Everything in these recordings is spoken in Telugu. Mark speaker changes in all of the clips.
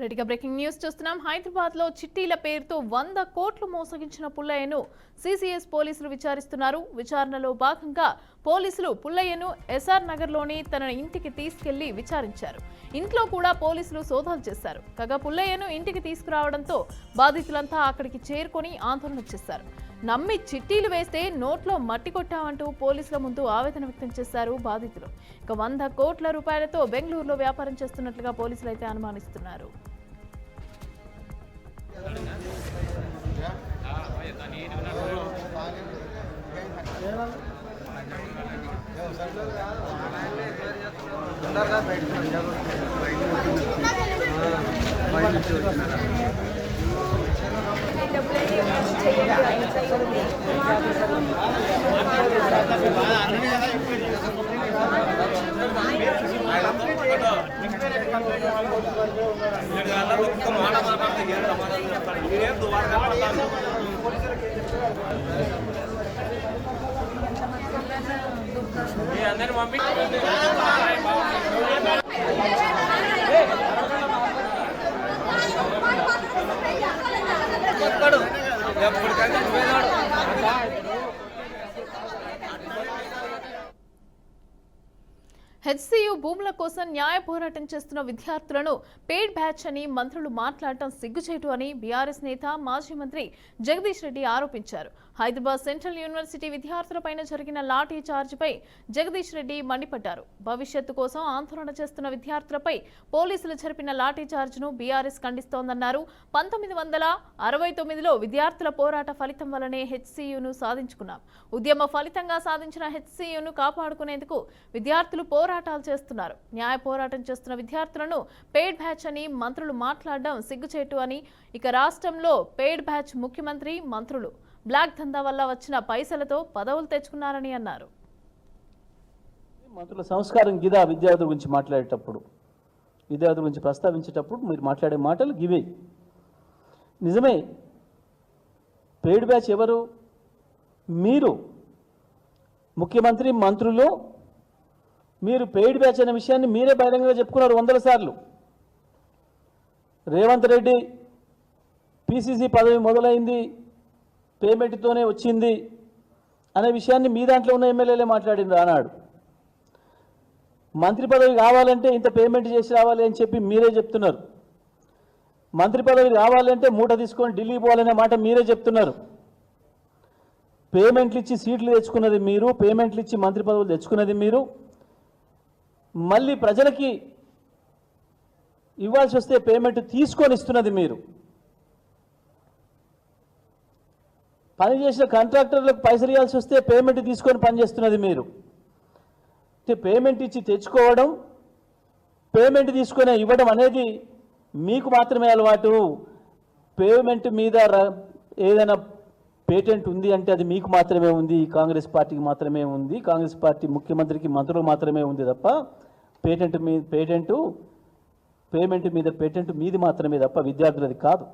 Speaker 1: రెడ్డిగా బ్రేకింగ్ న్యూస్ చూస్తున్నాం. హైదరాబాద్ లో చిట్టీల పేరుతో 100 కోట్లు మోసగించిన పుల్లయ్యను సిసిఎస్ పోలీసులు విచారిస్తున్నారు. విచారణలో భాగంగా పోలీసులు పుల్లయ్యను ఎస్ఆర్ నగర్ లోని తన ఇంటికి తీసుకెళ్లి విచారించారు. ఇంట్లో కూడా పోలీసులు సోదాలు చేశారు. కాగా పుల్లయ్యను ఇంటికి తీసుకురావడంతో బాధితులంతా అక్కడికి చేరుకొని ఆందోళన చేశారు. నమ్మి చిట్టీలు వేస్తే నోట్లో మట్టి కొట్టామంటూ పోలీసుల ముందు ఆవేదన వ్యక్తం చేశారు బాధితులు. ఇక 100 కోట్ల రూపాయలతో బెంగళూరులో వ్యాపారం చేస్తున్నట్లుగా పోలీసులు అయితే అనుమానిస్తున్నారు. హెచ్సియు భూముల కోసం న్యాయ పోరాటం చేస్తున్న విద్యార్థులను పెయిడ్ బ్యాచ్ అని మంత్రులు మాట్లాడటం సిగ్గుచేటు అని బీఆర్ఎస్ నేత మాజీ మంత్రి జగదీష్ రెడ్డి ఆరోపించారు. హైదరాబాద్ సెంట్రల్ యూనివర్సిటీ విద్యార్థులపైన జరిగిన లాఠీ చార్జిపై జగదీష్ రెడ్డి మండిపడ్డారు. భవిష్యత్తు కోసం ఆందోళన చేస్తున్న విద్యార్థులపై పోలీసులు జరిపిన లాఠీ చార్జ్ను బీఆర్ఎస్ ఖండిస్తోందన్నారు. 1969లో విద్యార్థుల పోరాట ఫలితం వల్లనే హెచ్సియును సాధించుకున్నాం. ఉద్యమ ఫలితంగా సాధించిన హెచ్సియును కాపాడుకునేందుకు విద్యార్థులు పోరాటాలు చేస్తున్నారు. న్యాయ పోరాటం చేస్తున్న విద్యార్థులను పెయిడ్ బ్యాచ్ అని మంత్రులు మాట్లాడడం సిగ్గుచేటు అని, ఇక రాష్ట్రంలో పెయిడ్ బ్యాచ్ ముఖ్యమంత్రి, మంత్రులు బ్లాక్ దందా వల్ల వచ్చిన పైసలతో పదవులు తెచ్చుకున్నారని అన్నారు.
Speaker 2: మంత్రుల సంస్కారం గిదా విద్యార్థుల గురించి మాట్లాడేటప్పుడు, విద్యార్థుల గురించి ప్రస్తావించేటప్పుడు మీరు మాట్లాడే మాటలు గివే. నిజమే, పెయిడ్ బ్యాచ్ ఎవరు? మీరు ముఖ్యమంత్రి, మంత్రులు, మీరు పెయిడ్ బ్యాచ్ అనే విషయాన్ని మీరే బహిరంగంగా చెప్పుకున్నారు 100 సార్లు. రేవంత్ రెడ్డి పిసిసి పదవి మొదలైంది పేమెంట్తోనే వచ్చింది అనే విషయాన్ని మీ దాంట్లో ఉన్న ఎమ్మెల్యేలే మాట్లాడిండ్రు ఆనాడు. మంత్రి పదవి కావాలంటే ఇంత పేమెంట్ చేసి రావాలి అని చెప్పి మీరే చెప్తున్నారు. మంత్రి పదవి కావాలంటే మూట తీసుకొని ఢిల్లీ పోవాలనే మాట మీరే చెప్తున్నారు. పేమెంట్లు ఇచ్చి సీట్లు తెచ్చుకున్నది మీరు, పేమెంట్లు ఇచ్చి మంత్రి పదవులు తెచ్చుకున్నది మీరు. మళ్ళీ ప్రజలకి ఇవ్వాల్సి వస్తే పేమెంట్ తీసుకొని ఇస్తున్నది మీరు. పనిచేసిన కాంట్రాక్టర్లకు పైసలు ఇవ్వాల్సి వస్తే పేమెంట్ తీసుకొని పనిచేస్తున్నది మీరు. పేమెంట్ ఇచ్చి తెచ్చుకోవడం, పేమెంట్ తీసుకొని ఇవ్వడం అనేది మీకు మాత్రమే అలవాటు. పేమెంట్ మీద ఏదైనా పేటెంట్ ఉంది అంటే అది మీకు మాత్రమే ఉంది, కాంగ్రెస్ పార్టీకి మాత్రమే ఉంది, కాంగ్రెస్ పార్టీ ముఖ్యమంత్రికి, మంత్రులకు మాత్రమే ఉంది తప్ప పేమెంట్ మీద పేటెంట్ మీది మాత్రమే తప్ప విద్యార్థులది కాదు.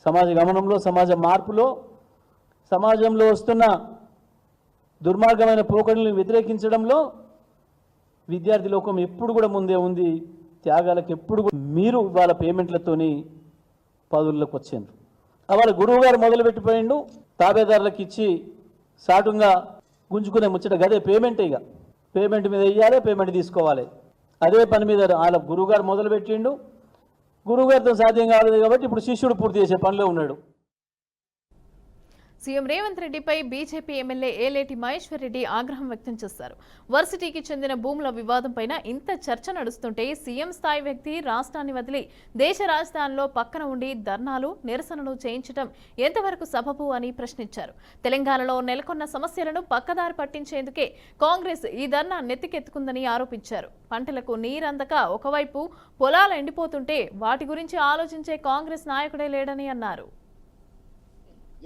Speaker 2: సమాజ గమనంలో, సమాజ మార్పులో, సమాజంలో వస్తున్న దుర్మార్గమైన పోకడలను వ్యతిరేకించడంలో విద్యార్థి లోకం ఎప్పుడు కూడా ముందే ఉంది. త్యాగాలకు ఎప్పుడు మీరు వాళ్ళ పేమెంట్లతోని పదవుల్లోకి వచ్చారు. వాళ్ళ గురువు గారు మొదలుపెట్టిపోయిండు, తాబేదారులకు ఇచ్చి సాటుగా గుంజుకునే ముచ్చట గదే పేమెంట్. ఇక పేమెంట్ మీద ఇవ్వాలి, పేమెంట్ తీసుకోవాలి. అదే పని మీద వాళ్ళ గురువుగారు మొదలుపెట్టిండు. గురువుగారితో సాధ్యం కాలేదు కాబట్టి ఇప్పుడు శిష్యుడు పూర్తి చేసే పనిలో ఉన్నాడు.
Speaker 1: సీఎం రేవంత్ రెడ్డిపై బీజేపీ ఎమ్మెల్యే ఏలేటి మహేశ్వర్ రెడ్డి ఆగ్రహం వ్యక్తం చేశారు. వర్సిటీకి చెందిన భూముల వివాదంపై ఇంత చర్చ నడుస్తుంటే సీఎం స్థాయి వ్యక్తి రాష్ట్రాన్ని వదిలి దేశ రాజధానిలో పక్కన ఉండి ధర్నాలు, నిరసనలు చేయించడం ఎంతవరకు సబబు అని ప్రశ్నించారు. తెలంగాణలో నెలకొన్న సమస్యలను పక్కదారి పట్టించేందుకే కాంగ్రెస్ ఈ ధర్నా నెత్తికెత్తుకుందని ఆరోపించారు. పంటలకు నీరందక ఒకవైపు పొలాలు ఎండిపోతుంటే వాటి గురించి ఆలోచించే కాంగ్రెస్ నాయకుడే లేడని అన్నారు.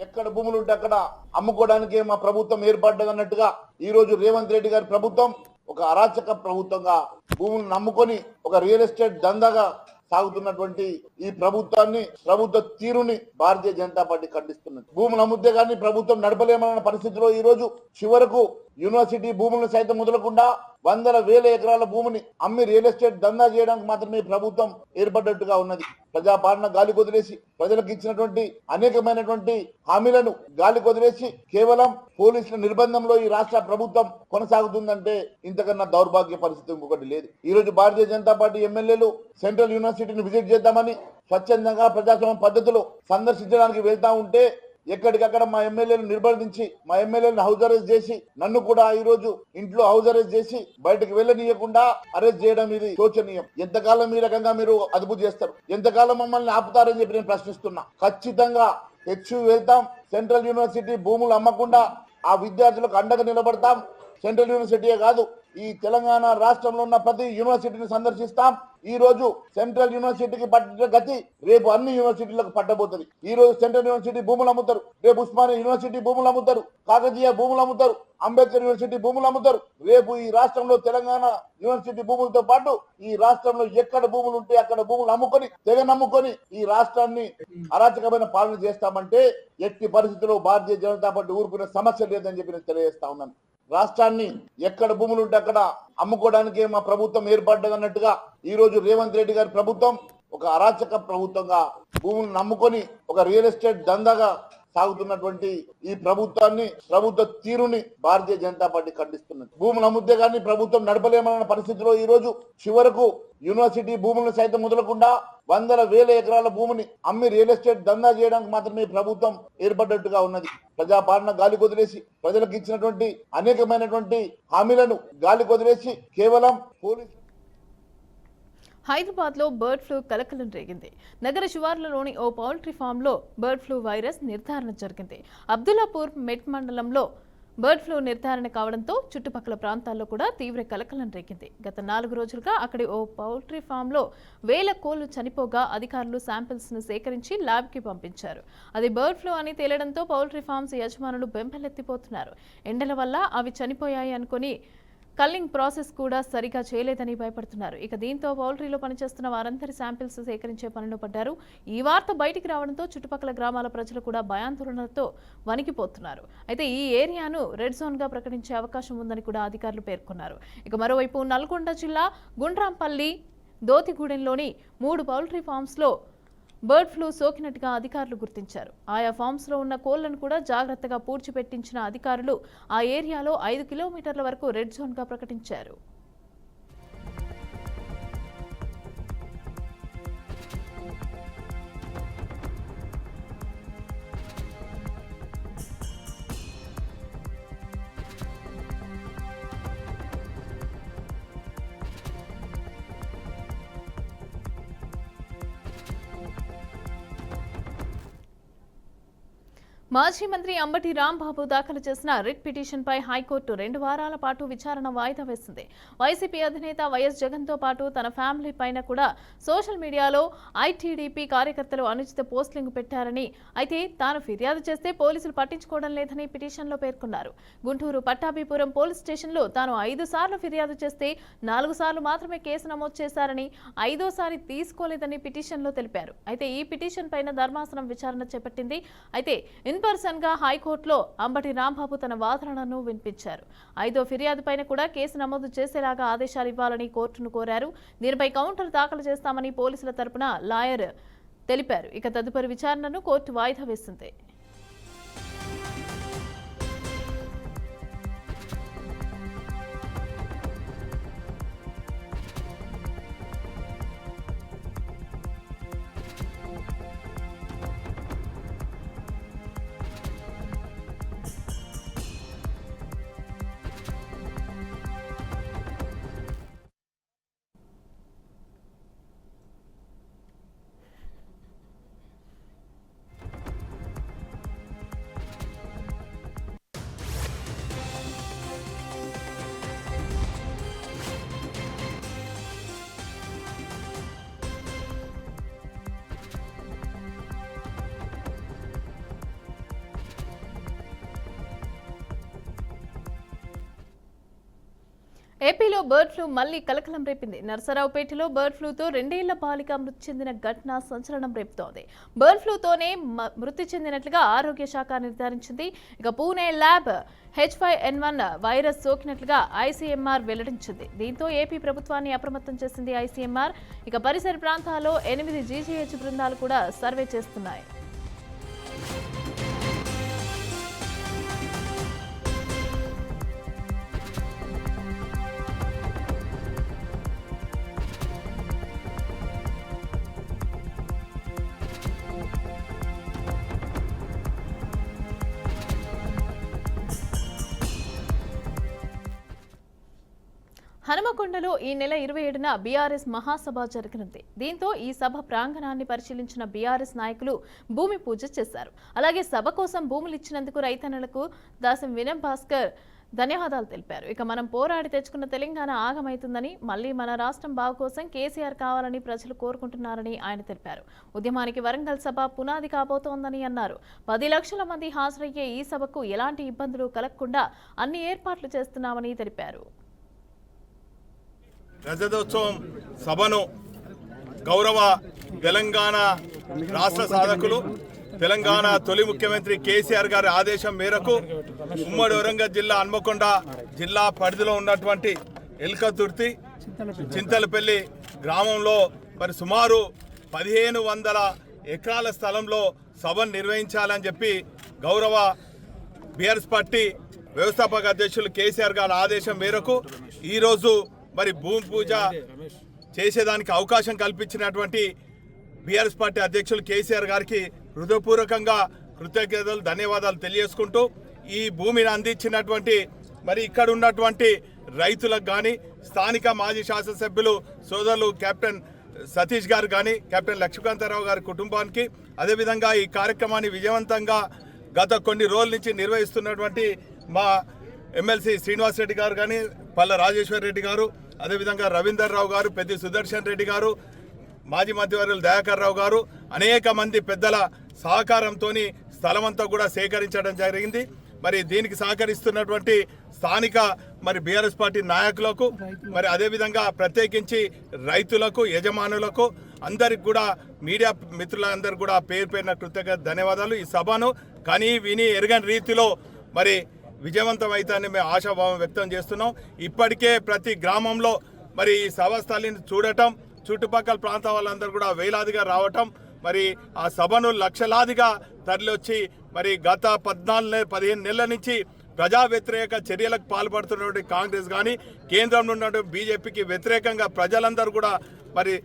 Speaker 3: ఎక్కడ భూములు ఉంటే అక్కడ అమ్ముకోవడానికి మా ప్రభుత్వం ఏర్పడ్డదన్నట్టుగా ఈ రోజు రేవంత్ రెడ్డి గారి ప్రభుత్వం ఒక అరాచక ప్రభుత్వంగా భూములను నమ్ముకొని ఒక రియల్ ఎస్టేట్ దందాగా సాగుతున్నటువంటి ఈ ప్రభుత్వ తీరుని భారతీయ జనతా పార్టీ ఖండిస్తున్నది. భూములు అమ్ముతే గానీ ప్రభుత్వం నడపలేమన్న పరిస్థితిలో ఈ రోజు చివరకు యూనివర్సిటీ భూములను సైతం మొదలకుండా వందల వేల ఎకరాల భూమిని అమ్మి రియల్ ఎస్టేట్ దందా చేయడానికి మాత్రమే ప్రభుత్వం ఏర్పడ్డట్టుగా ఉన్నది. ప్రజాపాలన గాలి కొదిలేసి ప్రజలకు ఇచ్చినటువంటి అనేకమైనటువంటి హామీలను గాలి కొదిలేసి కేవలం పోలీసుల నిర్బంధంలో ఈ రాష్ట్ర ప్రభుత్వం కొనసాగుతుందంటే ఇంతకన్నా దౌర్భాగ్య పరిస్థితి ఇంకొకటి లేదు. ఈ రోజు భారతీయ జనతా పార్టీ ఎమ్మెల్యేలు సెంట్రల్ యూనివర్సిటీని విజిట్ చేద్దామని స్వచ్ఛందంగా ప్రజాస్వామ్య పద్ధతిలో సందర్శించడానికి వెళ్తా ఉంటే ఎక్కడికక్కడ మా ఎమ్మెల్యేలు నిర్బంధించి మా ఎమ్మెల్యేలను హౌస్ అరెస్ట్ చేసి నన్ను కూడా ఈ రోజు ఇంట్లో హౌస్ అరెస్ట్ చేసి బయటకు వెళ్ళనీయకుండా అరెస్ట్ చేయడం ఇది శోచనీయం. ఎంతకాలం ఈ రకంగా మీరు అదుపు చేస్తారు? ఎంతకాలం మమ్మల్ని ఆపుతారని చెప్పి నేను ప్రశ్నిస్తున్నా. ఖచ్చితంగా వెళ్తాం. సెంట్రల్ యూనివర్సిటీ భూములు అమ్మకుండా ఆ విద్యార్థులకు అండగా నిలబడతాం. సెంట్రల్ యూనివర్సిటీయే కాదు, ఈ తెలంగాణ రాష్ట్రంలో ఉన్న ప్రతి యూనివర్సిటీని సందర్శిస్తాం. ఈ రోజు సెంట్రల్ యూనివర్సిటీకి పట్టిన గతి రేపు అన్ని యూనివర్సిటీలకు పట్టబోతుంది. ఈ రోజు సెంట్రల్ యూనివర్సిటీ భూములు అమ్ముతారు, రేపు ఉస్మానియా యూనివర్సిటీ భూములు అమ్ముతారు, కాకతీయ భూములు అమ్ముతారు, అంబేద్కర్ యూనివర్సిటీ భూములు అమ్ముతారు. రేపు ఈ రాష్ట్రంలో తెలంగాణ యూనివర్సిటీ భూములతో పాటు ఈ రాష్ట్రంలో ఎక్కడ భూములు ఉంటే అక్కడ భూములు అమ్ముకొని తెగ నమ్ముకొని ఈ రాష్ట్రాన్ని అరాచకమైన పాలన చేస్తామంటే ఎట్టి పరిస్థితుల్లో భారతీయ జనతా పార్టీ ఊరుకునే సమస్య లేదని చెప్పి నేను తెలియజేస్తా ఉన్నాను. రాష్ట్రాన్ని ఎక్కడ భూములు ఉంటే అక్కడ అమ్ముకోవడానికే మా ప్రభుత్వం ఏర్పడ్డదన్నట్టుగా ఈ రోజు రేవంత్ రెడ్డి గారి ప్రభుత్వం ఒక అరాచక ప్రభుత్వంగా భూములను నమ్ముకొని ఒక రియల్ ఎస్టేట్ దందాగా సాగుతున్నటువంటి ఈ ప్రభుత్వ తీరుని భారతీయ జనతా పార్టీ ఖండిస్తున్నది. భూములు అమ్ముతే కానీ ప్రభుత్వం నడపలేమన్న పరిస్థితిలో ఈ రోజు చివరకు యూనివర్సిటీ భూములను సైతం మొదలకుండా వందల వేల ఎకరాల భూమిని అమ్మి రియల్ ఎస్టేట్ దందా చేయడానికి మాత్రమే ప్రభుత్వం ఏర్పడ్డట్టుగా ఉన్నది. ప్రజాపాలన గాలి కొదిలేసి ప్రజలకు ఇచ్చినటువంటి అనేకమైనటువంటి హామీలను గాలి కొదిలేసి కేవలం పోలీసు.
Speaker 1: హైదరాబాద్లో బర్డ్ ఫ్లూ కలకలం రేగింది. నగర శివార్లలోని ఓ పౌల్ట్రీ ఫామ్లో బర్డ్ ఫ్లూ వైరస్ నిర్ధారణ జరిగింది. అబ్దుల్లాపూర్ మెట్ మండలంలో బర్డ్ ఫ్లూ నిర్ధారణ కావడంతో చుట్టుపక్కల ప్రాంతాల్లో కూడా తీవ్ర కలకలం రేగింది. గత 4 రోజులుగా అక్కడి ఓ పౌల్ట్రీ ఫామ్లో వేల కోళ్లు చనిపోగా అధికారులు శాంపిల్స్ను సేకరించి ల్యాబ్కి పంపించారు. అది బర్డ్ ఫ్లూ అని తేలడంతో పౌల్ట్రీ ఫామ్స్ యజమానులు బెంబెలెత్తిపోతున్నారు. ఎండల వల్ల అవి చనిపోయాయి అనుకుని కల్లింగ్ ప్రాసెస్ కూడా సరిగా చేయలేదని భయపడుతున్నారు. ఇక దీంతో పౌల్ట్రీలో పనిచేస్తున్న వారందరి శాంపిల్స్ సేకరించే పనిలో పడ్డారు. ఈ వార్త బయటికి రావడంతో చుట్టుపక్కల గ్రామాల ప్రజలు కూడా భయాందోళనలతో వణికిపోతున్నారు. అయితే ఈ ఏరియాను రెడ్ జోన్గా ప్రకటించే అవకాశం ఉందని కూడా అధికారులు పేర్కొన్నారు. ఇక మరోవైపు నల్గొండ జిల్లా గుండ్రాంపల్లి దోతిగూడెంలోని 3 పౌల్ట్రీ ఫామ్స్లో బర్డ్ ఫ్లూ సోకినట్టుగా అధికారులు గుర్తించారు. ఆయా ఫామ్స్లో ఉన్న కోళ్లను కూడా జాగ్రత్తగా పూడ్చిపెట్టించిన అధికారులు ఆ ఏరియాలో 5 కిలోమీటర్ల వరకు రెడ్ జోన్గా ప్రకటించారు. మాజీ మంత్రి అంబటి రాంబాబు దాఖలు చేసిన రిట్ పిటిషన్పై హైకోర్టు 2 వారాల పాటు విచారణ వాయిదా వేసింది. వైసీపీ అధినేత వైఎస్ జగన్తో పాటు తన ఫ్యామిలీ పైన కూడా సోషల్ మీడియాలో ఐటీడీపీ కార్యకర్తలు అనుచిత పోస్టింగ్ పెట్టారని, అయితే తాను ఫిర్యాదు చేస్తే పోలీసులు పట్టించుకోవడం లేదని పిటిషన్లో పేర్కొన్నారు. గుంటూరు పట్టాభిపురం పోలీస్ స్టేషన్లో తాను 5 సార్లు ఫిర్యాదు చేస్తే 4 సార్లు మాత్రమే కేసు నమోదు చేశారని, 5వ తీసుకోలేదని పిటిషన్లో తెలిపారు. అయితే ఈ పిటిషన్ పైన ధర్మాసనం విచారణ చేపట్టింది. అయితే ఇన్పర్సన్ గా హైకోర్టులో అంబటి రాంబాబు తన వాదనలను వినిపించారు. 5వ ఫిర్యాదు పైన కూడా కేసు నమోదు చేసేలాగా ఆదేశాలు ఇవ్వాలని కోర్టును కోరారు. దీనిపై కౌంటర్ దాఖలు చేస్తామని పోలీసుల తరపున లాయర్ తెలిపారు. ఇక తదుపరి విచారణను కోర్టు వాయిదా వేసింది. ఏపీలో బర్డ్ ఫ్లూ మళ్లీ కలకలం రేపింది. నరసరావుపేటలో బర్డ్ ఫ్లూతో 2 ఏళ్ల బాలిక మృతి చెందిన ఘటన సంచలనం రేపుతోంది. బర్డ్ ఫ్లూతోనే మృతి చెందినట్లుగా ఆరోగ్య శాఖ నిర్ధారించింది. ఇక పూణే ల్యాబ్ H5N1 వైరస్ సోకినట్లుగా ICMR వెల్లడించింది. దీంతో ఏపీ ప్రభుత్వాన్ని అప్రమత్తం చేసింది ICMR. ఇక పరిసర ప్రాంతాల్లో 8 GGH బృందాలు కూడా సర్వే చేస్తున్నాయి. హనుమకొండలో ఈ నెల 27న బీఆర్ఎస్ మహాసభ జరగనుంది. దీంతో ఈ సభ ప్రాంగణాన్ని పరిశీలించిన బీఆర్ఎస్ నాయకులు భూమి పూజ చేశారు. అలాగే సభ కోసం భూములు ఇచ్చినందుకు రైతన్నలకు దాసం వినయ్ భాస్కర్ ధన్యవాదాలు తెలిపారు. ఇక మనం పోరాడి తెచ్చుకున్న తెలంగాణ ఆగమైతుందని, మళ్లీ మన రాష్ట్రం బాగు కోసం కేసీఆర్ కావాలని ప్రజలు కోరుకుంటున్నారని ఆయన తెలిపారు. ఉద్యమానికి వరంగల్ సభ పునాది కాబోతోందని అన్నారు. 10 లక్షల మంది హాజరయ్యే ఈ సభకు ఎలాంటి ఇబ్బందులు కలగకుండా అన్ని ఏర్పాట్లు చేస్తున్నామని తెలిపారు.
Speaker 4: రజతోత్సవం సభను గౌరవ తెలంగాణ రాష్ట్ర సాధకులు, తెలంగాణ తొలి ముఖ్యమంత్రి కేసీఆర్ గారి ఆదేశం మేరకు ఉమ్మడి వరంగల్ జిల్లా హన్మకొండ జిల్లా పరిధిలో ఉన్నటువంటి ఎల్కతుర్తి చింతలపల్లి గ్రామంలో మరి సుమారు 1500 ఎకరాల స్థలంలో సభను నిర్వహించాలని చెప్పి గౌరవ బీఆర్ఎస్ పార్టీ వ్యవస్థాపక అధ్యక్షులు కేసీఆర్ గారి ఆదేశం మేరకు ఈరోజు మరి భూమి పూజ చేసేదానికి అవకాశం కల్పించినటువంటి బీఆర్ఎస్ పార్టీ అధ్యక్షులు కేసీఆర్ గారికి హృదయపూర్వకంగా కృతజ్ఞతలు, ధన్యవాదాలు తెలియజేసుకుంటూ ఈ భూమిని అందించినటువంటి మరి ఇక్కడ ఉన్నటువంటి రైతులకు కానీ, స్థానిక మాజీ శాసనసభ్యులు సోదరులు కెప్టెన్ సతీష్ గారు కానీ, కెప్టెన్ లక్ష్మీకాంతారావు గారి కుటుంబానికి, అదేవిధంగా ఈ కార్యక్రమాన్ని విజయవంతంగా గత కొన్ని రోజుల నుంచి నిర్వహిస్తున్నటువంటి మా ఎమ్మెల్సీ శ్రీనివాస్ రెడ్డి గారు కానీ, పల్ల రాజేశ్వర్ రెడ్డి గారు, అదేవిధంగా రవీందర్ రావు గారు, పెద్ది సుదర్శన్ రెడ్డి గారు, మాజీ మంత్రివర్యులు దయాకర్ రావు గారు, అనేక మంది పెద్దల సహకారంతో స్థలమంతా కూడా సేకరించడం జరిగింది. మరి దీనికి సహకరిస్తున్నటువంటి స్థానిక మరి బీఆర్ఎస్ పార్టీ నాయకులకు, మరి అదేవిధంగా ప్రత్యేకించి రైతులకు, యజమానులకు అందరికి కూడా, మీడియా మిత్రులందరూ కూడా పేరు పేరున కృతజ్ఞత ధన్యవాదాలు. ఈ సభను కని విని ఎరగని రీతిలో మరి విజయవంతం అవుతాయని మేము ఆశాభావం వ్యక్తం చేస్తున్నాం. ఇప్పటికే ప్రతి గ్రామంలో మరి ఈ సభాస్థలిని చూడటం, చుట్టుపక్కల ప్రాంతాల వాళ్ళందరూ కూడా వేలాదిగా రావటం, మరి ఆ సభను లక్షలాదిగా తరలివచ్చి మరి గత 14-15 నెలల నుంచి ప్రజా వ్యతిరేక చర్యలకు పాల్పడుతున్నటువంటి కాంగ్రెస్ కానీ, కేంద్రంలో ఉన్నటువంటి బీజేపీకి వ్యతిరేకంగా ప్రజలందరూ కూడా మరి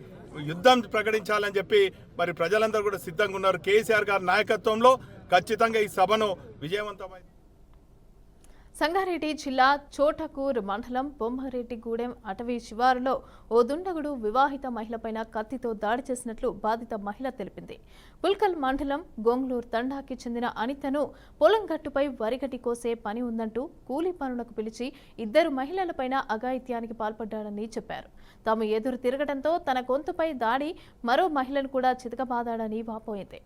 Speaker 4: యుద్ధం ప్రకటించాలని చెప్పి మరి ప్రజలందరూ కూడా సిద్ధంగా ఉన్నారు. కేసీఆర్ గారి నాయకత్వంలో ఖచ్చితంగా ఈ సభను విజయవంతమైంది.
Speaker 1: సంగారెడ్డి జిల్లా చోటకూర్ మండలం బొమ్మరెడ్డిగూడెం అటవీ శివారులో ఓ దుండగుడు వివాహిత మహిళపైన కత్తితో దాడి చేసినట్లు బాధిత మహిళ తెలిపింది. పుల్కల్ మండలం గొంగ్లూరు తండాకి చెందిన అనితను పొలం గట్టుపై వరిగడ్డి కోసే పని ఉందంటూ కూలీ పనులకు పిలిచి 2 మహిళలపైన అఘాయిత్యానికి పాల్పడ్డాడని చెప్పారు. తాము ఎదురు తిరగడంతో తన గొంతుపై దాడి, మరో మహిళను కూడా చితకబాదాడని వాపోయింది.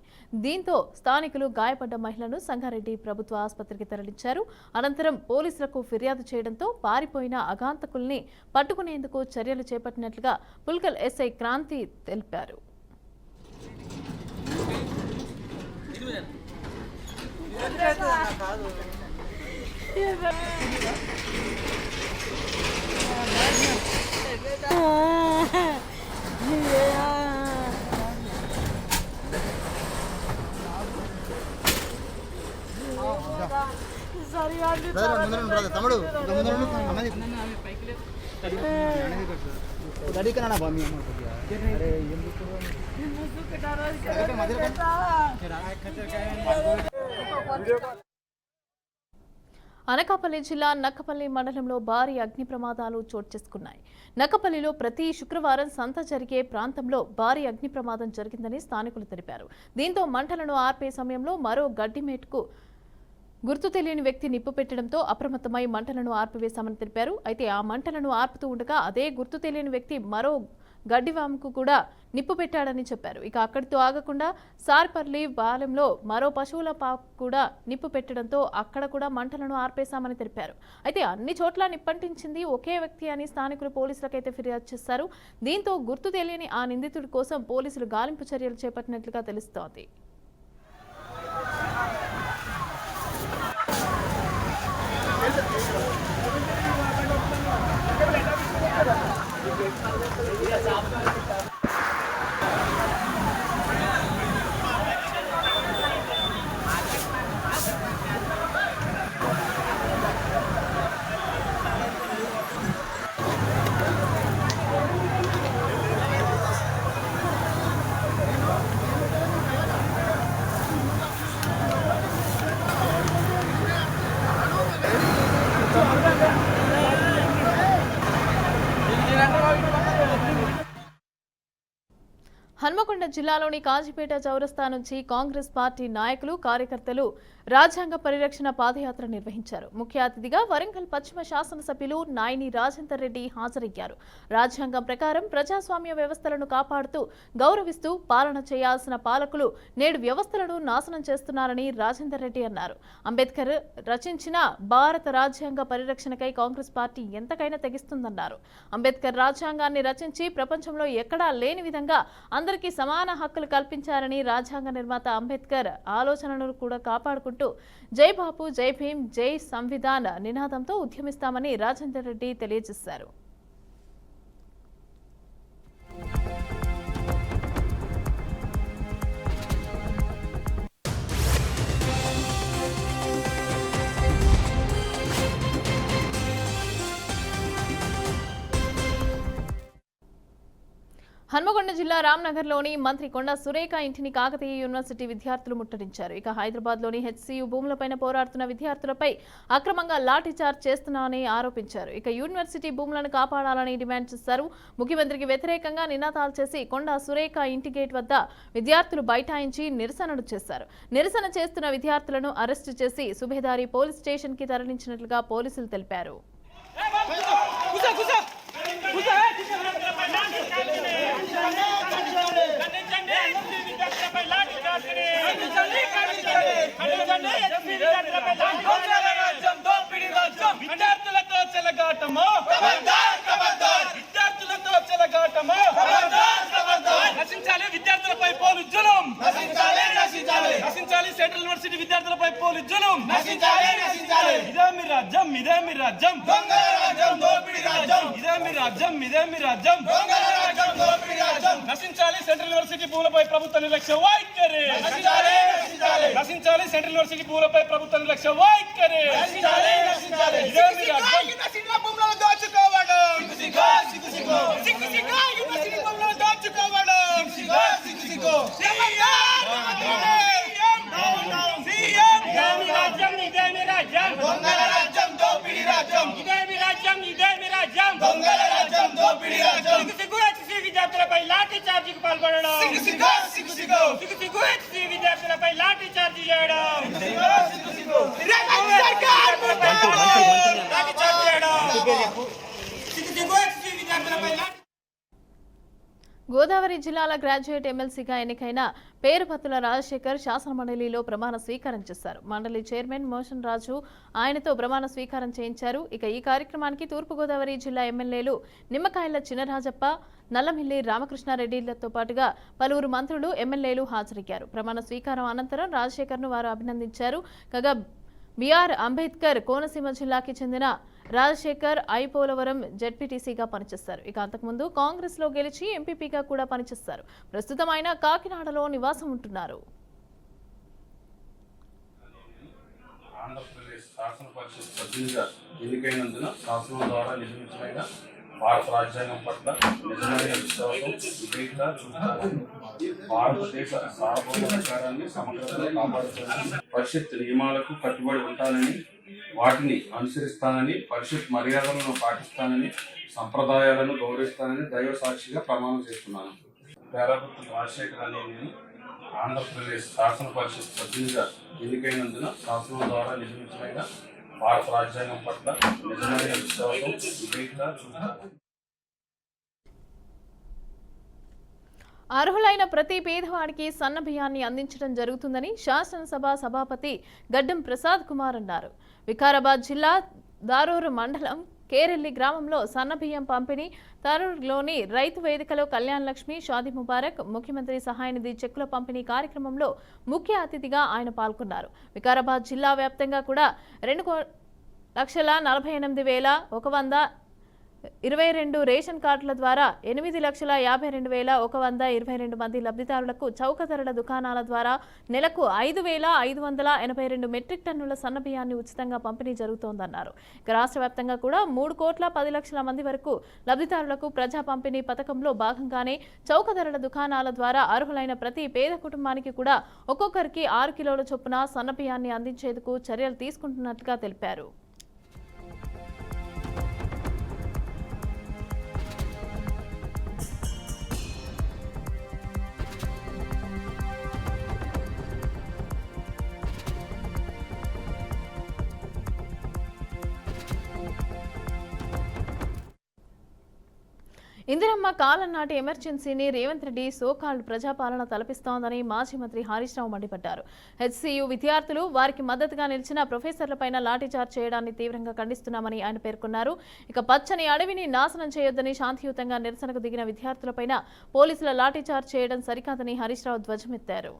Speaker 1: దీంతో స్థానికులు గాయపడ్డ మహిళను సంగారెడ్డి ప్రభుత్వ ఆసుపత్రికి తరలించారు. అనంతరం పోలీసులకు ఫిర్యాదు చేయడంతో పారిపోయిన అఘాంతకుల్ని పట్టుకునేందుకు చర్యలు చేపట్టినట్లుగా పుల్కల్ ఎస్ఐ క్రాంతి తెలిపారు.
Speaker 5: తమ్ముడు
Speaker 1: అనకాపల్లి జిల్లా నక్కపల్లి మండలంలో భారీ అగ్ని ప్రమాదాలు చోటు చేసుకున్నాయి. నక్కపల్లిలో ప్రతి శుక్రవారం సంత జరిగే ప్రాంతంలో భారీ అగ్ని ప్రమాదం జరిగిందని స్థానికులు తెలిపారు. దీంతో మంటలను ఆర్పే సమయంలో మరో గడ్డిమేటుకు గుర్తు తెలియని వ్యక్తి నిప్పు పెట్టడంతో అప్రమత్తమై మంటలను ఆర్పివేశామని తెలిపారు. అయితే ఆ మంటలను ఆర్పుతూ ఉండగా అదే గుర్తు తెలియని వ్యక్తి మరో గడ్డివాముకు కూడా నిప్పు పెట్టాడని చెప్పారు. ఇక అక్కడితో ఆగకుండా సార్పల్లి పాలెంలో మరో పశువుల పాకు కూడా నిప్పు పెట్టడంతో అక్కడ కూడా మంటలను ఆర్పేశామని తెలిపారు. అయితే అన్ని చోట్ల నిప్పంటించింది ఒకే వ్యక్తి అని స్థానికులు పోలీసులకైతే ఫిర్యాదు చేశారు. దీంతో గుర్తు తెలియని ఆ నిందితుడి కోసం పోలీసులు గాలింపు చర్యలు చేపట్టినట్లుగా తెలుస్తోంది. హన్మకొండ జిల్లాలోని కాజీపేట చౌరస్తా నుంచి కాంగ్రెస్ పార్టీ నాయకులు కార్యకర్తలు రాజ్యాంగ పరిరక్షణ పాదయాత్ర నిర్వహించారు. ముఖ్య అతిథిగా వరంగల్ పశ్చిమ శాసనసభ్యులు నాయని రాజేందర్ రెడ్డి హాజరయ్యారు. రాజ్యాంగం ప్రకారం ప్రజాస్వామ్య వ్యవస్థలను కాపాడుతూ గౌరవిస్తూ పాలన చేయాల్సిన పాలకులు నేడు వ్యవస్థలను నాశనం చేస్తున్నారని రాజేందర్ రెడ్డి అన్నారు. అంబేద్కర్ రచించిన భారత రాజ్యాంగ పరిరక్షణకై కాంగ్రెస్ పార్టీ ఎంతకైనా తెగిస్తుందన్నారు. అంబేద్కర్ రాజ్యాంగాన్ని రచించి ప్రపంచంలో ఎక్కడా లేని విధంగా అందరికీ సమాన హక్కులు కల్పించారని రాజ్యాంగ నిర్మాత అంబేద్కర్ ఆలోచనలను కూడా కాపాడుకుంటూ జై బాపు జై భీమ్ జై సంవిధాన్ నినాదంతో ఉద్యమిస్తామని రాజేందర్ రెడ్డి తెలియజేశారు. హన్మకొండ జిల్లా రామ్నగర్లోని మంత్రి కొండా సురేఖ ఇంటిని కాకతీయ యూనివర్సిటీ విద్యార్థులు ముట్టడించారు. ఇక హైదరాబాద్లోని హెచ్సియు భూములపైన పోరాడుతున్న విద్యార్థులపై అక్రమంగా లాఠీచార్జ్ చేస్తున్నారని ఆరోపించారు. ఇక యూనివర్సిటీ భూములను కాపాడాలని డిమాండ్ చేశారు. ముఖ్యమంత్రికి వ్యతిరేకంగా నినాదాలు చేసి కొండా సురేఖ ఇంటి గేట్ వద్ద విద్యార్థులు బైఠాయించి నిరసనలు చేశారు. నిరసన చేస్తున్న విద్యార్థులను అరెస్టు చేసి సుబేదారి పోలీస్ స్టేషన్ కి తరలించినట్లుగా పోలీసులు తెలిపారు.
Speaker 5: విద్యార్థులతో చెలగాటమో విద్యార్థులతో చెలగాటమో నశించాలి విద్యార్థులపై పోలీసు జులుం నశించాలి సెంట్రల్ యూనివర్సిటీ విద్యార్థులపై పోలీసు జులుం ఇదే మీ రాజ్యం ఇదే మీ రాజ్యం ఇదే మీ రాజ్యం ఇదే మీ రాజ్యం నశించాలి సెంట్రల్ యూనివర్సిటీ భూములపై ప్రభుత్వ నిర్లక్ష్య వైఖరి నశించాలి సెంట్రల్ యూనివర్సిటీ భూములపై ప్రభుత్వ నిర్లక్ష్య వైఖరి ఇదే మీ రాజ్యం విద్యార్థులపై లాఠీ చార్జీకి పాల్పడడం విద్యార్థులపై లాఠీ చార్జీ చేయడం
Speaker 1: గోదావరి జిల్లాల గ్రాడ్యుయేట్ ఎమ్మెల్సీగా ఎన్నికైన పేరుపత్తుల రాజశేఖర్ శాసనమండలిలో ప్రమాణ స్వీకారం చేశారు. మండలి చైర్మన్ మోషన్ రాజు ఆయనతో ప్రమాణ స్వీకారం చేయించారు. ఇక ఈ కార్యక్రమానికి తూర్పుగోదావరి జిల్లా ఎమ్మెల్యేలు నిమ్మకాయల చినరాజప్ప, నల్లమిల్లి రామకృష్ణారెడ్డిలతో పాటుగా పలువురు మంత్రులు ఎమ్మెల్యేలు హాజరయ్యారు. ప్రమాణ స్వీకారం అనంతరం రాజశేఖర్ను వారు అభినందించారు. కాగా బిఆర్ అంబేద్కర్ కోనసీమ జిల్లాకి చెందిన రాజశేఖర్ ఐపోలవరం జెడ్పీటీసీగా పనిచేస్తారు. ఇక అంతకుముందు కాంగ్రెస్ లో గెలిచి ఎంపీపీగా కూడా పనిచేస్తారు. ప్రస్తుతం ఆయన కాకినాడలో నివాసం ఉంటున్నారు.
Speaker 6: ఆంధ్రప్రదేశ్ శాసన పరిషత్ సభ్యునిగా ఎన్నికైనందున శాసనం ద్వారా నిర్మించమైన భారత రాజ్యాంగం పట్ల నిజమైన విశ్వాసం, విధేయత చూపుతానని, భారతదేశ సార్వభౌమాధికారాన్ని సమగ్రతను కాపాడుతానని, పరిషత్ నియమాలకు కట్టుబడి ఉంటానని, వాటిని అనుసరిస్తానని, పరిషత్ మర్యాదలను పాటిస్తానని, సంప్రదాయాలను గౌరవిస్తానని దైవ సాక్షిగా ప్రమాణం చేస్తున్నాను. పేరాపత్తుల రాజశేఖర్ అనే నేను ఆంధ్రప్రదేశ్ శాసన పరిషత్ సభ్యునిగా ఎన్నికైనందున శాసనం ద్వారా నిర్మించమైన భారత రాజ్యాంగం పట్ల నిజమైన విశ్వాసం, విధేయత చూపుతాను.
Speaker 1: అర్హులైన ప్రతి పేదవాడికి సన్న బియ్యాన్ని అందించడం జరుగుతుందని శాసనసభ సభాపతి గడ్డం ప్రసాద్ కుమార్ అన్నారు. వికారాబాద్ జిల్లా దారూరు మండలం కేరెల్లి గ్రామంలో సన్న బియ్యం పంపిణీ, తరూరులోని రైతు వేదికలో కళ్యాణ్ లక్ష్మి, షాదీ ముబారక్, ముఖ్యమంత్రి సహాయ నిధి చెక్కుల పంపిణీ కార్యక్రమంలో ముఖ్య అతిథిగా ఆయన పాల్గొన్నారు. వికారాబాద్ జిల్లా వ్యాప్తంగా కూడా 2,48,122 రేషన్ కార్డుల ద్వారా 8,52,122 మంది లబ్ధిదారులకు చౌక ధరల దుకాణాల ద్వారా నెలకు 5,582 మెట్రిక్ టన్నుల సన్నబియ్యాన్ని ఉచితంగా పంపిణీ జరుగుతోందన్నారు. రాష్ట్ర వ్యాప్తంగా కూడా 3,10,00,000 మంది వరకు లబ్ధిదారులకు ప్రజా పంపిణీ పథకంలో భాగంగానే చౌక ధరల దుకాణాల ద్వారా అర్హులైన ప్రతి పేద కుటుంబానికి కూడా ఒక్కొక్కరికి 6 కిలోల చొప్పున సన్నబియ్యాన్ని అందించేందుకు చర్యలు తీసుకుంటున్నట్లుగా తెలిపారు. ఇందిరమ్మ కాలం నాటి ఎమర్జెన్సీని రేవంత్ రెడ్డి సోకాల్డ్ ప్రజాపాలన తలపిస్తోందని మాజీ మంత్రి హరీష్ రావు మండిపడ్డారు. హెచ్సియు విద్యార్థులు వారికి మద్దతుగా నిలిచిన ప్రొఫెసర్లపైన లాఠీచార్జ్ చేయడాన్ని తీవ్రంగా ఖండిస్తున్నామని ఆయన పేర్కొన్నారు. ఇక పచ్చని అడవిని నాశనం చేయొద్దని శాంతియుతంగా నిరసనకు దిగిన విద్యార్థులపైన పోలీసుల లాఠీచార్జ్ చేయడం సరికాదని హరీష్ రావు ధ్వజమెత్తారు.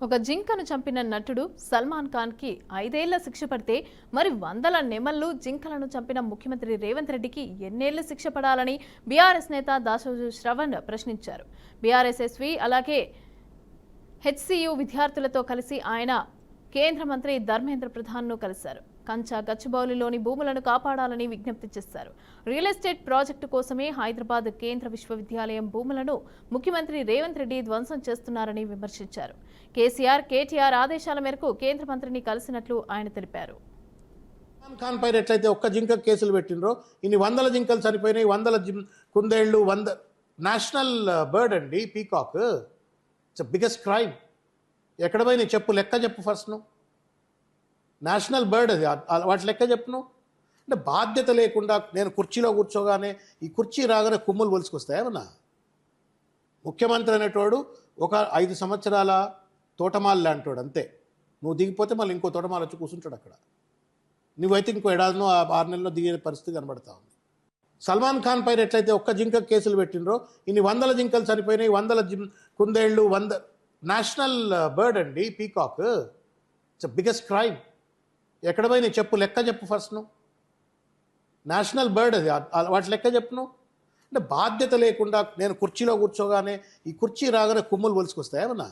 Speaker 1: ఒక జింకను చంపిన నటుడు సల్మాన్ ఖాన్ కి 5 ఏళ్ల శిక్ష పడితే మరి వందల నెమళ్లు జింకలను చంపిన ముఖ్యమంత్రి రేవంత్ రెడ్డికి ఎన్నేళ్ల శిక్ష పడాలని బీఆర్ఎస్ నేత దాసోజు శ్రవణ్ ప్రశ్నించారు. బీఆర్ఎస్ఎస్వి అలాగే హెచ్సియు విద్యార్థులతో కలిసి ఆయన కేంద్ర మంత్రి ధర్మేంద్ర ప్రధాన్ను కలిశారు. కంచా గచ్చిబౌలిలోని భూములను కాపాడాలని విజ్ఞప్తి చేశారు. రియల్ ఎస్టేట్ ప్రాజెక్టు కోసమే హైదరాబాద్ కేంద్ర విశ్వవిద్యాలయం భూములను ముఖ్యమంత్రి రేవంత్ రెడ్డి ధ్వంసం చేస్తున్నారని విమర్శించారు. కేటీఆర్ ఆదేశాల మేరకు కేంద్ర మంత్రిని కలిసినట్లు ఆయన తెలిపారు.
Speaker 7: ఖాన్ పైన ఎట్లయితే ఒక్క జింక కేసులు పెట్టినరో ఇన్ని వందల జింకలు చనిపోయినాయి, వందల కుందేళ్లు, నేషనల్ బర్డ్ అండి పీకాక్. It's biggest crime. ఎక్కడ పోయినాయి చెప్పు, లెక్క చెప్పు ఫస్ట్. నువ్వు నేషనల్ బర్డ్ అది, వాటి లెక్క చెప్పును. అంటే బాధ్యత లేకుండా నేను కుర్చీలో కూర్చోగానే ఈ కుర్చీ రాగానే కుమ్ములు పొలుచుకొస్తాయేమన్నా? ముఖ్యమంత్రి అనేటోడు ఒక 5 సంవత్సరాల తోటమాల లాంటోడు అంతే. నువ్వు దిగిపోతే మళ్ళీ ఇంకో తోటమాల వచ్చి కూర్చుంటాడు అక్కడ. నువ్వైతే ఇంకో ఏడాదినో 6 నెలల్లో దిగే పరిస్థితి కనబడతా ఉంది. సల్మాన్ ఖాన్ పైన ఎట్లయితే ఒక్క జింక కేసులు పెట్టినరో ఇన్ని వందల జింకలు చనిపోయినాయి, వందల కుందేళ్లు, నేషనల్ బర్డ్ అండి పీకాక్. It's biggest crime. ఎక్కడ పోయినాయి చెప్పు, లెక్క చెప్పు ఫస్ట్. నువ్వు నేషనల్ బర్డ్ అది, వాటి లెక్క చెప్పును. అంటే బాధ్యత లేకుండా నేను కుర్చీలో కూర్చోగానే ఈ కుర్చీ రాగానే కుమ్ములు పొలుచుకొస్తాయేమన్నా?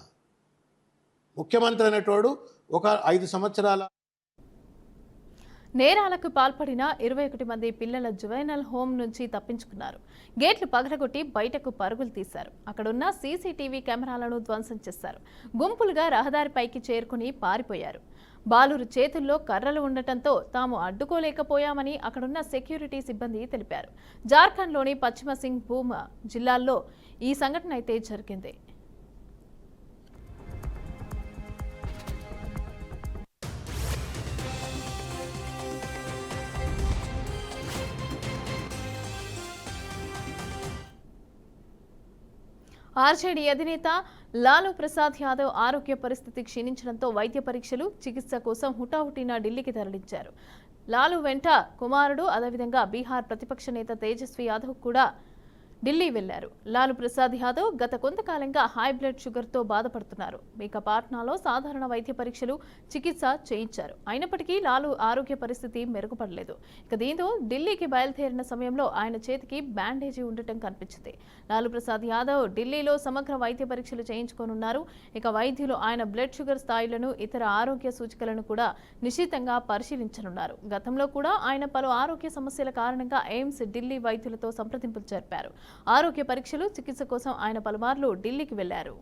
Speaker 7: ముఖ్యమంత్రి అనేటోడు ఒక 5 సంవత్సరాల
Speaker 1: నేరాలకు పాల్పడిన 21 మంది పిల్లల జువైనల్ హోమ్ నుంచి తప్పించుకున్నారు. గేట్లు పగలగొట్టి బయటకు పరుగులు తీశారు. అక్కడున్న సీసీటీవీ కెమెరాలను ధ్వంసం చేశారు. గుంపులుగా రహదారిపైకి చేరుకుని పారిపోయారు. బాలురు చేతుల్లో కర్రలు ఉండటంతో తాము అడ్డుకోలేకపోయామని అక్కడున్న సెక్యూరిటీ సిబ్బంది తెలిపారు. జార్ఖండ్లోని పశ్చిమ సింగ్ భూమ్ జిల్లాల్లో ఈ సంఘటన అయితే జరిగింది. ఆర్జేడీ అధినేత లాలూ ప్రసాద్ యాదవ్ ఆరోగ్య పరిస్థితి క్షీణించడంతో వైద్య పరీక్షలు, చికిత్స కోసం హుటాహుటిన ఢిల్లీకి తరలించారు. లాలూ వెంట కుమారుడు, అదేవిధంగా బీహార్ ప్రతిపక్ష నేత తేజస్వి యాదవ్ కూడా ఢిల్లీ వెళ్లారు. లాలూ ప్రసాద్ యాదవ్ గత కొంతకాలంగా హై బ్లడ్ షుగర్తో బాధపడుతున్నారు. ఇక పాట్నాలో సాధారణ వైద్య పరీక్షలు, చికిత్స చేయించారు. అయినప్పటికీ లాలూ ఆరోగ్య పరిస్థితి మెరుగుపడలేదు. ఇక దీంతో ఢిల్లీకి బయలుదేరిన సమయంలో ఆయన చేతికి బ్యాండేజీ ఉండటం కనిపించింది. లాలూ ప్రసాద్ యాదవ్ ఢిల్లీలో సమగ్ర వైద్య పరీక్షలు చేయించుకోనున్నారు. ఇక వైద్యులు ఆయన బ్లడ్ షుగర్ స్థాయిలను, ఇతర ఆరోగ్య సూచికలను కూడా నిశితంగా పరిశీలించనున్నారు. గతంలో కూడా ఆయన పలు ఆరోగ్య సమస్యల కారణంగా ఎయిమ్స్ ఢిల్లీ వైద్యులతో సంప్రదింపులు జరిపారు. ఆరోగ్య పరీక్షలు, చికిత్స కోసం ఆయన పలుమార్లు ఢిల్లీకి వెళ్లారు.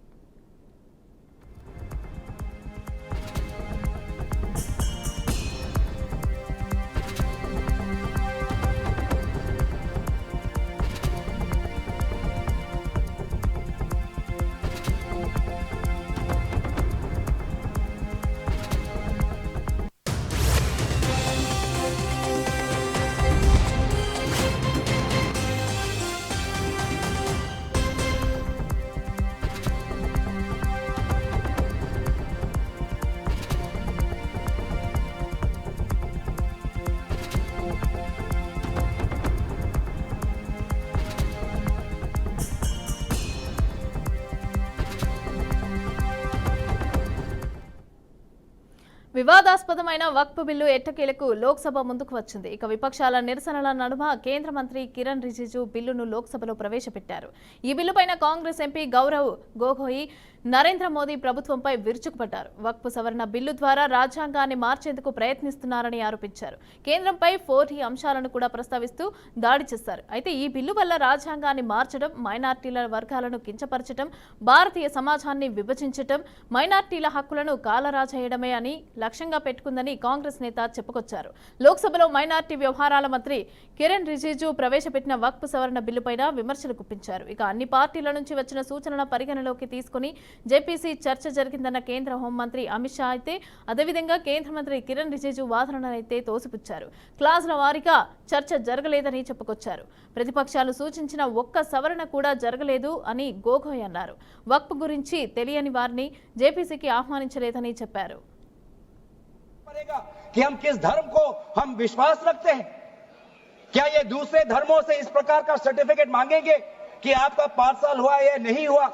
Speaker 1: వివాదాస్పదమైన వక్ఫ్ బిల్లు ఎట్టకేలకు లోక్సభ ముందుకు వచ్చింది. ఇక విపక్షాల నిరసనల నడుమ కేంద్ర మంత్రి కిరణ్ రిజిజు బిల్లును లోక్సభలో ప్రవేశపెట్టారు. ఈ బిల్లుపైన కాంగ్రెస్ ఎంపీ గౌరవ్ గొగోయ్ నరేంద్ర మోదీ ప్రభుత్వంపై విరుచుకుపడ్డారు. వక్ఫ్ సవరణ బిల్లు ద్వారా రాజ్యాంగాన్ని మార్చేందుకు ప్రయత్నిస్తున్నారని ఆరోపించారు. కేంద్రంపై 4 అంశాలను కూడా ప్రస్తావిస్తూ దాడి చేశారు. అయితే ఈ బిల్లు వల్ల రాజ్యాంగాన్ని మార్చడం, మైనార్టీల వర్గాలను కించపరచడం, భారతీయ సమాజాన్ని విభజించడం, మైనార్టీల హక్కులను కాలరాజేయడమే అని లక్ష్యంగా పెట్టుకుందని కాంగ్రెస్ నేత చెప్పుకొచ్చారు. లోక్సభలో మైనార్టీ వ్యవహారాల మంత్రి కిరణ్ రిజిజు ప్రవేశపెట్టిన వక్ఫ్ సవరణ బిల్లుపైన విమర్శలు గుప్పించారు. ఇక అన్ని పార్టీల నుంచి వచ్చిన సూచనల పరిగణలోకి తీసుకుని జేపీసీ చర్చ జరిగిందన్న కేంద్ర హోంమంత్రి అమిత్ షా అయితే అదేవిధంగా కేంద్ర మంత్రి కిరణ్ రిజిజు వాదనలైతే తోసిపుచ్చారు. క్లాజుల వారీగా చర్చ జరగలేదని చెప్పుకొచ్చారు. ప్రతిపక్షాలు సూచించిన ఒక్క సవరణ కూడా జరగలేదు అని గొగోయ్ అన్నారు. వక్ఫ్ గురించి తెలియని వారిని జేపీసీకి ఆహ్వానించలేదని చెప్పారు.
Speaker 8: कि हम किस धर्म को हम विश्वास रखते हैं? क्या ये दूसरे धर्मों से इस प्रकार का सर्टिफिकेट मांगेंगे कि आपका 5 साल हुआ या नहीं हुआ?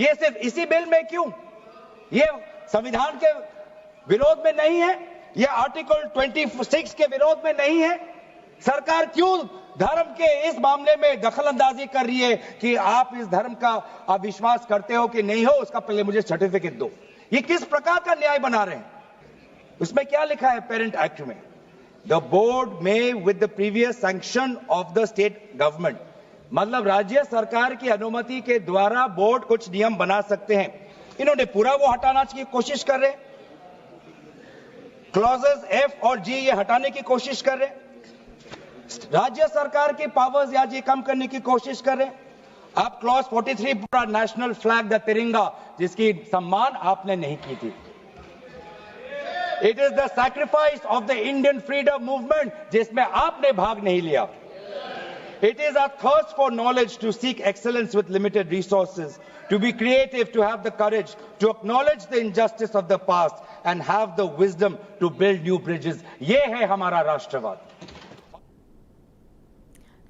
Speaker 8: ये सिर्फ इसी बिल में क्यों? ये संविधान के विरोध में नहीं है? ये आर्टिकल 26 के विरोध में नहीं है? सरकार क्यों धर्म के इस मामले में दखल अंदाजी कर रही है कि आप इस धर्म का अविश्वास करते हो कि नहीं हो, उसका पहले मुझे सर्टिफिकेट दो? ये किस प्रकार का न्याय बना रहे हैं? उसमें क्या लिखा है पेरेंट एक्ट में? द बोर्ड में with the previous sanction of the state government, मतलब राज्य सरकार की अनुमति के द्वारा बोर्ड कुछ नियम बना सकते हैं. इन्होंने पूरा वो हटाना की कोशिश कर रहे, क्लॉजेस F और G ये हटाने की कोशिश कर रहे, राज्य सरकार की पावर्स या जी कम करने की कोशिश कर रहे. आप क्लॉज 43 पूरा नेशनल फ्लैग द तिरंगा जिसकी सम्मान आपने नहीं की थी. It is the sacrifice of the Indian freedom movement जिसमें आपने भाग नहीं लिया. It is our thirst for knowledge to seek excellence with limited resources, to be creative, to have the courage, to acknowledge the injustice of the past and have the wisdom to build new bridges. ये है हमारा राष्ट्रवाद.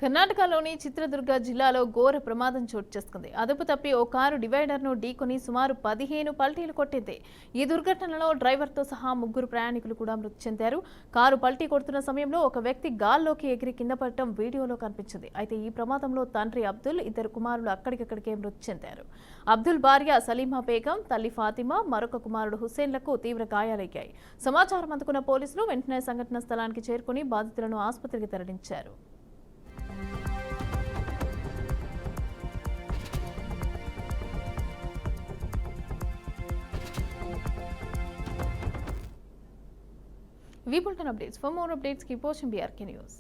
Speaker 1: కర్ణాటకలోని చిత్రదుర్గ జిల్లాలో ఘోర ప్రమాదం చోటు చేసుకుంది. అదుపు తప్పి ఓ కారు డివైడర్ను ఢీకొని సుమారు 15 పల్టీలు కొట్టింది. ఈ దుర్ఘటనలో డ్రైవర్తో సహా 3 ప్రయాణికులు కూడా మృతి చెందారు. కారు పల్టీ కొడుతున్న సమయంలో ఒక వ్యక్తి గాల్లోకి ఎగిరి కింద పడటం వీడియోలో కనిపించింది. అయితే ఈ ప్రమాదంలో తండ్రి అబ్దుల్, 2 కుమారులు అక్కడికక్కడికే మృతి చెందారు. అబ్దుల్ భార్య సలీమా బేగం, తల్లి ఫాతిమా, మరొక కుమారుడు హుస్సేన్లకు తీవ్ర గాయాలయ్యాయి. సమాచారం అందుకున్న పోలీసులు వెంటనే సంఘటన స్థలానికి చేరుకుని బాధితులను ఆసుపత్రికి తరలించారు. We bulletin updates. For more updates, keep watching BRK News.